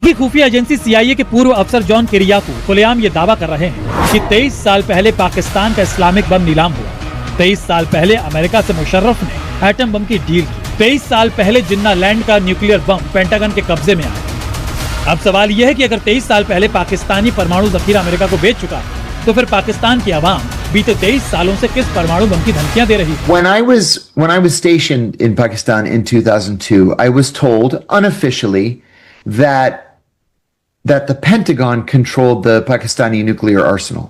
अमेरिकी खुफिया agency CIA के पूर्व अफसर जॉन किरियाकू खुलेआम ये दावा कर रहे हैं कि 23 साल पहले पाकिस्तान का इस्लामिक बम नीलाम हुआ। 23 साल पहले अमेरिका से मुशर्रफ ने एटम बम की डील की। 23 साल पहले जिन्ना लैंड का न्यूक्लियर बम पेंटागन के कब्जे में आया। अब सवाल यह है कि अगर 23 साल पहले पाकिस्तानी परमाणु जखीरा अमेरिका को बेच चुका है, तो फिर पाकिस्तान की आवाम बीते 23 सालों से किस परमाणु बम की धमकियां दे रही है? When I was stationed in Pakistan in 2002, I was told unofficially that the Pentagon controlled the Pakistani nuclear arsenal.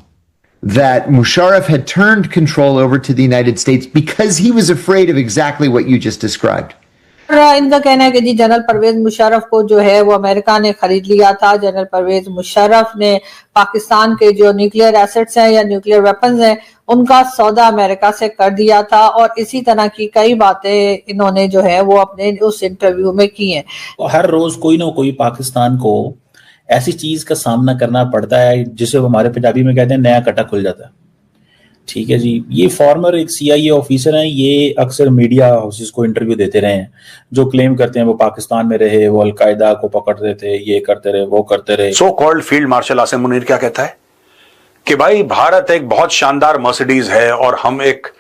That Musharraf had turned control over to the United States because he was afraid of exactly what you just described. इनका कहना है कि जी general Parvez Musharraf को जो है वो America ने खरीद लिया था। जनरल परवेज मुशर्रफ ने पाकिस्तान के जो न्यूक्लियर एसेट्स हैं या न्यूक्लियर वेपन्स हैं उनका सौदा अमेरिका से कर दिया था, और इसी तरह की कई बातें इन्होंने जो है वो अपने उस इंटरव्यू में की हैं। हर रोज कोई ना कोई पाकिस्तान को ऐसी चीज का सामना करना पड़ता है जिसे हमारे पंजाबी में कहते हैं नया कटा खुल जाता है। ठीक है जी, ये फॉर्मर एक CIA ऑफिसर हैं, ये अक्सर मीडिया हाउसेस को इंटरव्यू देते रहे हैं, जो क्लेम करते हैं वो पाकिस्तान में रहे, वो अलकायदा को पकड़ते थे, ये करते रहे, वो करते रहे। So called field marshal Asim Munir क्या कहता है कि भाई भारत एक बहुत शानदार मर्सिडीज है और हम एक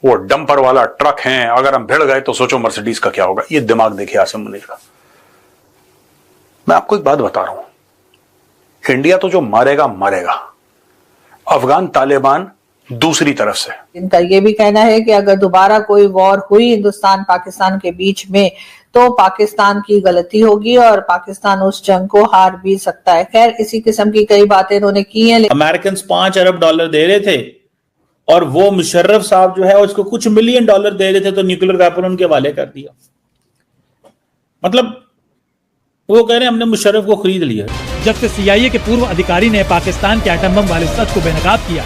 वो डंपर वाला ट्रक हैं, अगर हम भिड़ गए तो सोचो मर्सिडीज का क्या होगा। ये दिमाग देखिए आसिम मुनीर का। मैं आपको एक बात बता रहा हूं, इंडिया तो जो मारेगा मारेगा, अफगान तालिबान दूसरी तरफ से। इनका ये भी कहना है कि अगर दोबारा कोई वॉर हुई हिंदुस्तान पाकिस्तान के बीच में तो पाकिस्तान की गलती होगी और पाकिस्तान उस जंग को हार भी सकता है। खैर, इसी किस्म की कई बातें इन्होंने की हैं। अमेरिकन $5 अरब दे रहे थे और वो मुशर्रफ साहब जो है उसको कुछ $1 मिलियन दे रहे थे, तो न्यूक्लियर वेपन उनके हवाले कर दिया। मतलब वो कह रहे हैं हमने मुशर्रफ को खरीद लिया। जब से CIA के पूर्व अधिकारी ने पाकिस्तान के एटम बम वाले सच को बेनकाब किया,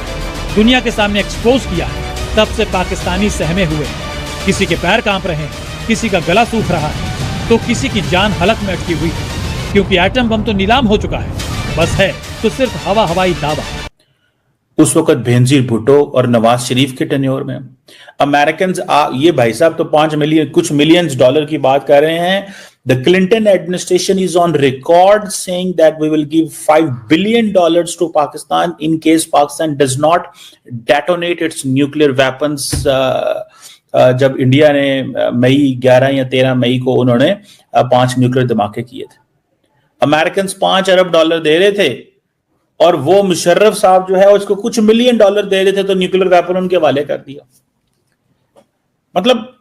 दुनिया के सामने एक्सपोज किया, तब से पाकिस्तानी सहमे हुए हैं। किसी के पैर कांप रहे हैं, किसी का गला सूख रहा है, तो किसी की जान हलक में अटकी हुई है, क्योंकि एटम बम तो नीलाम हो चुका है। बस है तो सिर्फ हवाई दावा। उस वक्त बेनजीर भुट्टो और नवाज शरीफ के टेन्योर में अमेरिकन ये भाई साहब तो 5 मिलियन कुछ मिलियंस डॉलर की बात कर रहे हैं। The Clinton administration is on record saying that we will give $5 billion to Pakistan in case Pakistan does not detonate its nuclear weapons. जब इंडिया ने मई 11 या 13 मई को उन्होंने 5 न्यूक्लियर धमाके किए थे। अमेरिकन $5 अरब दे रहे थे और वो मुशर्रफ साहब जो है उसको कुछ $1 मिलियन दे रहे थे, तो न्यूक्लियर वेपन उनके हवाले कर दिया। मतलब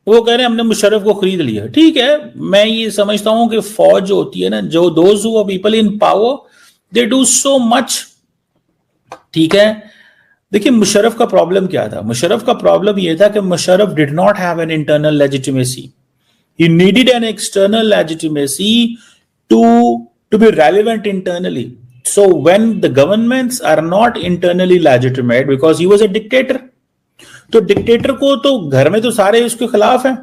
वो कह रहे हैं हमने मुशर्रफ को खरीद लिया। ठीक है, मैं ये समझता हूं कि फौज जो होती है ना, जो those who are people in power they do so much. ठीक है, देखिए मुशर्रफ का प्रॉब्लम क्या था? मुशर्रफ का प्रॉब्लम ये था कि Musharraf did not have an internal legitimacy, he needed an external legitimacy to be relevant internally. So when the governments are not internally legitimate because he was a dictator, तो डिक्टेटर को तो घर में तो सारे उसके खिलाफ हैं,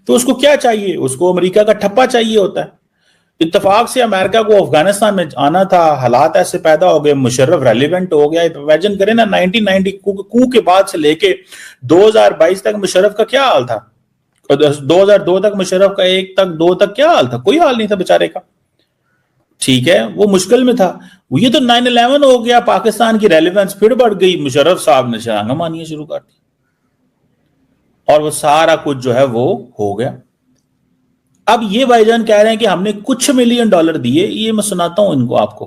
तो उसको क्या चाहिए? उसको अमेरिका का ठप्पा चाहिए होता है। इत्तेफाक से अमेरिका को अफगानिस्तान में आना था, हालात ऐसे पैदा हो गए, मुशर्रफ रेलिवेंट हो गया। इमेजिन करें ना, 1990 कू के बाद से लेके 2022 तक मुशर्रफ का क्या हाल था? 2002 तक मुशर्रफ का 1 तक 2 तक क्या हाल था? कोई हाल नहीं था बेचारे का। ठीक है, वो मुश्किल में था। ये तो 9/11 हो गया, पाकिस्तान की रेलिवेंस फिर बढ़ गई, मुशर्रफ साहब ने शांगा मानिए शुरू कर दी और वो सारा कुछ जो है वो हो गया। अब ये भाईजान कह रहे हैं कि हमने कुछ $1 मिलियन दिए। ये मैं सुनाता हूं इनको आपको।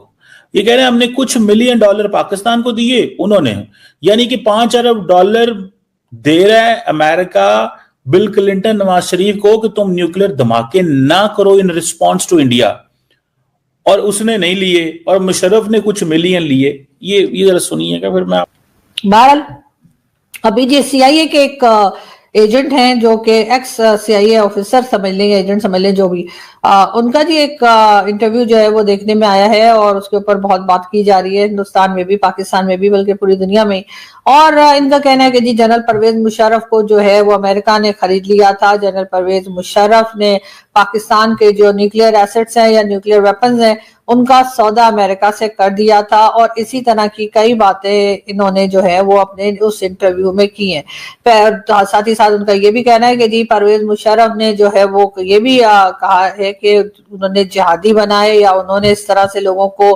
ये कह रहे हैं हमने कुछ $1 मिलियन पाकिस्तान को दिए उन्होंने, यानी कि $5 अरब दे रहा है America bill Clinton Nawaz Sharif को कि तुम न्यूक्लियर धमाके ना करो इन रिस्पॉन्स टू इंडिया, और उसने नहीं लिए और मुशर्रफ ने कुछ मिलियन लिए। ये जरा सुनिएगा फिर मैं। बहरहाल अभी जी CIA के एक एजेंट हैं जो कि एक्स CIA ऑफिसर समझ लें, एजेंट समझ लें, जो भी उनका जी एक इंटरव्यू जो है वो देखने में आया है और उसके ऊपर बहुत बात की जा रही है, हिंदुस्तान में भी, पाकिस्तान में भी, बल्कि पूरी दुनिया में। और इनका कहना है कि जी जनरल परवेज मुशर्रफ को जो है वो अमेरिका ने खरीद लिया था। जनरल परवेज मुशर्रफ ने पाकिस्तान के जो न्यूक्लियर एसेट्स हैं या न्यूक्लियर वेपन्स हैं उनका सौदा अमेरिका से कर दिया था, और इसी तरह की कई बातें इन्होंने जो है वो अपने उस इंटरव्यू में की हैं। साथ ही साथ उनका ये भी कहना है कि जी परवेज मुशर्रफ ने जो है वो ये भी कहा है कि उन्होंने जिहादी बनाए या उन्होंने इस तरह से लोगों को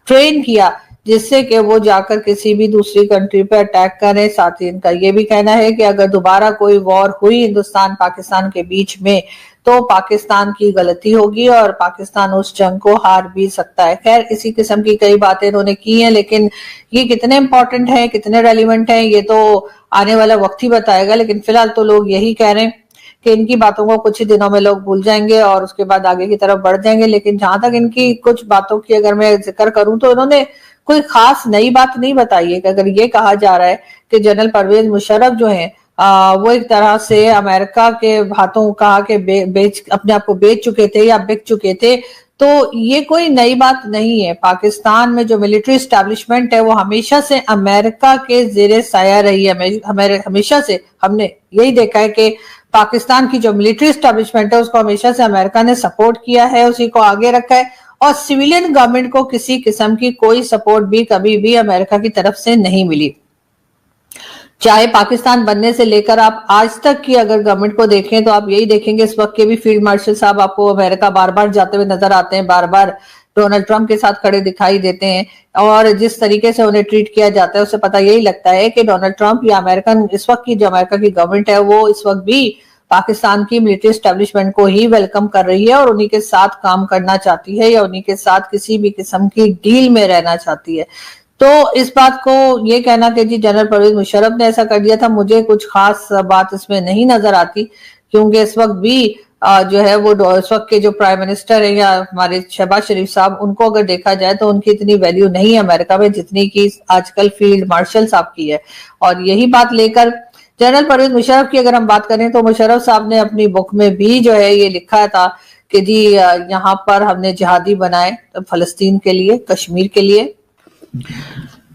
ट्रेन किया जिससे कि वो जाकर किसी भी दूसरी कंट्री पे अटैक करें। साथ ही इनका ये भी कहना है कि अगर दोबारा कोई वॉर हुई हिंदुस्तान पाकिस्तान के बीच में तो पाकिस्तान की गलती होगी और पाकिस्तान उस जंग को हार भी सकता है। खैर इसी किस्म की कई बातें इन्होंने की हैं, लेकिन ये कितने इंपॉर्टेंट है, कितने रेलिवेंट है, ये तो आने वाला वक्त ही बताएगा। लेकिन फिलहाल तो लोग यही कह रहे हैं कि इनकी बातों को कुछ ही दिनों में लोग भूल जाएंगे और उसके बाद आगे की तरफ बढ़ जाएंगे। लेकिन जहां तक इनकी कुछ बातों की अगर मैं जिक्र करूं तो इन्होंने कोई खास नई बात नहीं बताई है कि अगर ये कहा जा रहा है कि जनरल परवेज मुशर्रफ जो है वो एक तरह से अमेरिका के हाथों कहा कि बेच अपने आप को बेच चुके थे या बिक चुके थे, तो ये कोई नई बात नहीं है। पाकिस्तान में जो मिलिट्री एस्टैब्लिशमेंट है वो हमेशा से अमेरिका के ज़ेरे साया रही है। हमेशा से हमने यही देखा है कि पाकिस्तान की जो मिलिट्री एस्टैब्लिशमेंट है उसको हमेशा से अमेरिका ने सपोर्ट किया है, उसी को आगे रखा है, और सिविलियन गवर्नमेंट को किसी किस्म की कोई सपोर्ट भी कभी भी अमेरिका की तरफ से नहीं मिली। चाहे पाकिस्तान बनने से लेकर आप आज तक की अगर गवर्नमेंट को देखें तो आप यही देखेंगे इस वक्त के भी फील्ड मार्शल साहब आपको अमेरिका बार बार जाते हुए नजर आते हैं, बार बार डोनाल्ड ट्रंप के साथ खड़े दिखाई देते हैं, और जिस तरीके से उन्हें ट्रीट किया जाता है उससे पता यही लगता है कि डोनाल्ड ट्रंप या अमेरिकन इस वक्त की जो अमेरिका की गवर्नमेंट है वो इस वक्त भी पाकिस्तान की मिलिट्री एस्टैब्लिशमेंट को ही वेलकम कर रही है और उन्हीं के साथ काम करना चाहती है या उन्हीं के साथ किसी भी किस्म की डील में रहना चाहती है। तो इस बात को ये कहना कि जी जनरल परवेज मुशर्रफ ने ऐसा कर दिया था, मुझे कुछ खास बात इसमें नहीं नजर आती, क्योंकि इस वक्त भी जो है वो इस वक्त के जो प्राइम मिनिस्टर है या हमारे शहबाज शरीफ साहब, उनको अगर देखा जाए तो उनकी इतनी वैल्यू नहीं है अमेरिका में जितनी की आजकल फील्ड मार्शल साहब की है। और यही बात लेकर जनरल परवेज मुशर्रफ की अगर हम बात करें तो मुशर्रफ साहब ने अपनी बुक में भी जो है ये लिखा था कि जी यहाँ पर हमने जिहादी बनाए फलस्तीन के लिए, कश्मीर के लिए।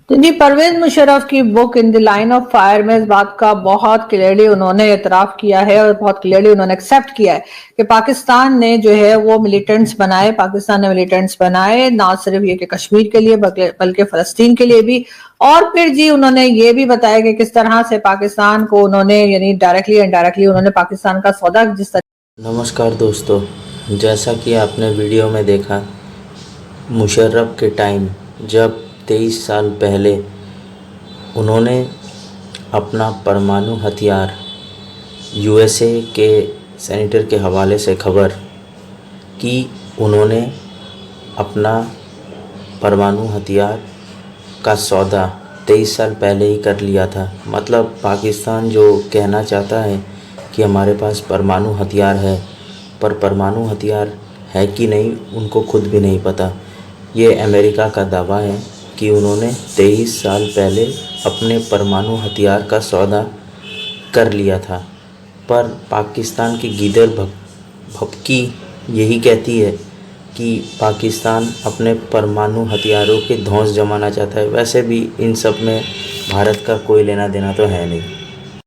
तो जी परवेज मुशर्रफ की book in the line of fire में इस बात का बहुत क्लियरली उन्होंने एतराफ किया है और बहुत क्लियरली उन्होंने एक्सेप्ट किया है कि पाकिस्तान ने जो है वो मिलिटेंट्स बनाए, पाकिस्तान ने मिलिटेंट्स बनाए, ना सिर्फ ये कि कश्मीर के लिए बल्कि फलस्तीन के लिए भी। और फिर जी उन्होंने ये भी बताया कि किस तरह से पाकिस्तान को उन्होंने यानी डायरेक्टली इनडायरेक्टली उन्होंने पाकिस्तान का सौदा जिस तरह। नमस्कार दोस्तों, जैसा कि आपने वीडियो में देखा, मुशर्रफ के टाइम जब 23 साल पहले उन्होंने अपना परमाणु हथियार यूएसए के सेनेटर के हवाले से खबर कि उन्होंने अपना परमाणु हथियार का सौदा 23 साल पहले ही कर लिया था। मतलब पाकिस्तान जो कहना चाहता है कि हमारे पास परमाणु हथियार है, पर परमाणु हथियार है कि नहीं उनको खुद भी नहीं पता। ये अमेरिका का दावा है कि उन्होंने 23 साल पहले अपने परमाणु हथियार का सौदा कर लिया था, पर पाकिस्तान की गीदड़ भपकी यही कहती है कि पाकिस्तान अपने परमाणु हथियारों के धौंस जमाना चाहता है। वैसे भी इन सब में भारत का कोई लेना देना तो है नहीं।